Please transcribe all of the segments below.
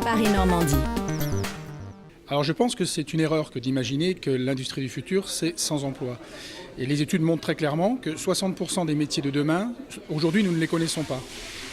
Paris-Normandie. Alors je pense que c'est une erreur que d'imaginer que l'industrie du futur, c'est sans emploi. Et les études montrent très clairement que 60% des métiers de demain, aujourd'hui, nous ne les connaissons pas.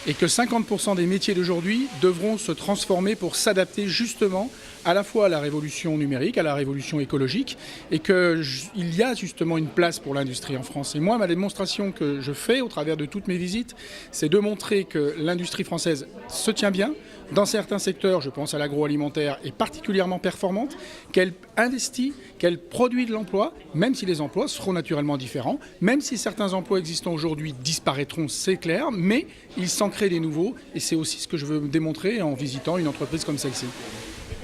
Et que 50% des métiers d'aujourd'hui devront se transformer pour s'adapter justement à la fois à la révolution numérique, à la révolution écologique, et qu'il y a justement une place pour l'industrie en France. Et moi, ma démonstration que je fais au travers de toutes mes visites, c'est de montrer que l'industrie française se tient bien. Dans certains secteurs, je pense à l'agroalimentaire, est particulièrement performante, qu'elle investit, qu'elle produit de l'emploi, même si les emplois seront naturellement différents, même si certains emplois existants aujourd'hui disparaîtront, c'est clair, mais il s'en crée des nouveaux, et c'est aussi ce que je veux démontrer en visitant une entreprise comme celle-ci.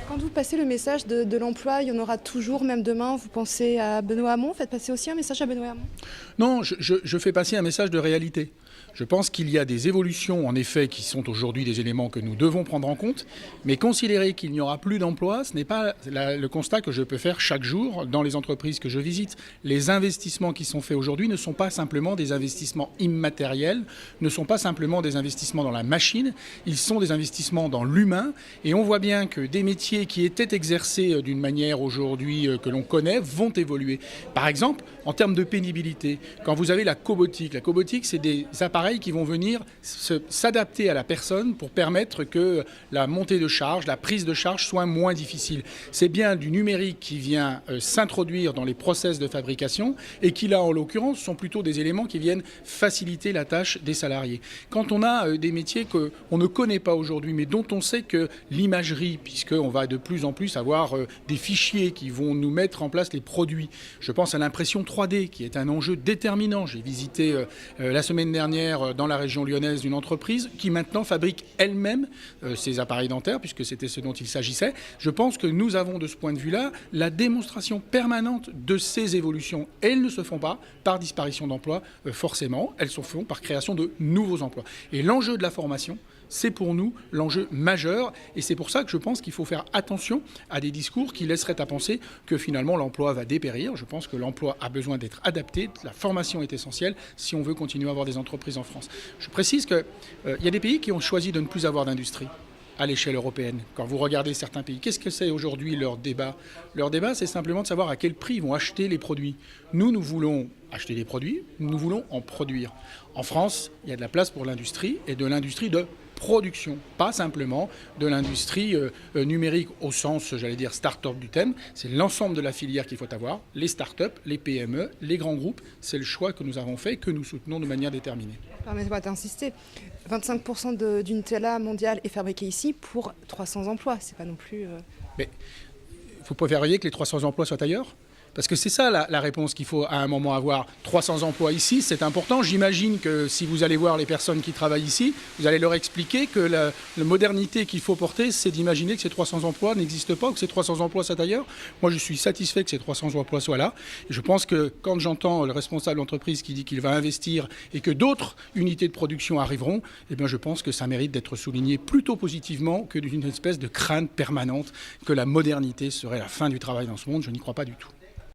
Quand vous passez le message de l'emploi, il y en aura toujours, même demain, vous pensez à Benoît Hamon, faites passer aussi un message à Benoît Hamon? Non, je fais passer un message de réalité. Je pense qu'il y a des évolutions, en effet, qui sont aujourd'hui des éléments que nous devons prendre en compte, mais considérer qu'il n'y aura plus d'emploi, ce n'est pas le constat que je peux faire chaque jour dans les entreprises que je visite. Les investissements qui sont faits aujourd'hui ne sont pas simplement des investissements immatériels, ne sont pas simplement des investissements dans la machine, ils sont des investissements dans l'humain, et on voit bien que des métiers qui étaient exercés d'une manière aujourd'hui que l'on connaît vont évoluer. Par exemple, en termes de pénibilité, quand vous avez la cobotique, c'est des appareils qui vont venir s'adapter à la personne pour permettre que la montée de charge, la prise de charge soit moins difficile. C'est bien du numérique qui vient s'introduire dans les process de fabrication et qui là en l'occurrence sont plutôt des éléments qui viennent faciliter la tâche des salariés. Quand on a des métiers qu'on ne connaît pas aujourd'hui mais dont on sait que l'imagerie, puisqu'on va de plus en plus avoir des fichiers qui vont nous mettre en place les produits. Je pense à l'impression 3D qui est un enjeu déterminant. J'ai visité la semaine dernière dans la région lyonnaise une entreprise qui maintenant fabrique elle-même ses appareils dentaires, puisque c'était ce dont il s'agissait. Je pense que nous avons de ce point de vue-là la démonstration permanente de ces évolutions. Elles ne se font pas par disparition d'emplois, forcément, elles se font par création de nouveaux emplois. Et l'enjeu de la formation, c'est pour nous l'enjeu majeur et c'est pour ça que je pense qu'il faut faire attention à des discours qui laisseraient à penser que finalement l'emploi va dépérir. Je pense que l'emploi a besoin d'être adapté, la formation est essentielle si on veut continuer à avoir des entreprises en France. Je précise qu'il y a des pays qui ont choisi de ne plus avoir d'industrie à l'échelle européenne. Quand vous regardez certains pays, qu'est-ce que c'est aujourd'hui leur débat? Leur débat, c'est simplement de savoir à quel prix ils vont acheter les produits. Nous voulons acheter des produits, nous voulons en produire. En France, il y a de la place pour l'industrie et de l'industrie de production, pas simplement de l'industrie numérique au sens, j'allais dire, start-up du thème. C'est l'ensemble de la filière qu'il faut avoir, les start-up, les PME, les grands groupes. C'est le choix que nous avons fait et que nous soutenons de manière déterminée. Permettez-moi d'insister, 25% du Nutella mondial est fabriqué ici pour 300 emplois. C'est pas non plus... Mais vous préfériez que les 300 emplois soient ailleurs ? Parce que c'est ça la réponse qu'il faut à un moment avoir. 300 emplois ici, c'est important. J'imagine que si vous allez voir les personnes qui travaillent ici, vous allez leur expliquer que la modernité qu'il faut porter, c'est d'imaginer que ces 300 emplois n'existent pas ou que ces 300 emplois soient ailleurs. Moi, je suis satisfait que ces 300 emplois soient là. Et je pense que quand j'entends le responsable d'entreprise qui dit qu'il va investir et que d'autres unités de production arriveront, eh bien, je pense que ça mérite d'être souligné plutôt positivement que d'une espèce de crainte permanente que la modernité serait la fin du travail dans ce monde. Je n'y crois pas du tout.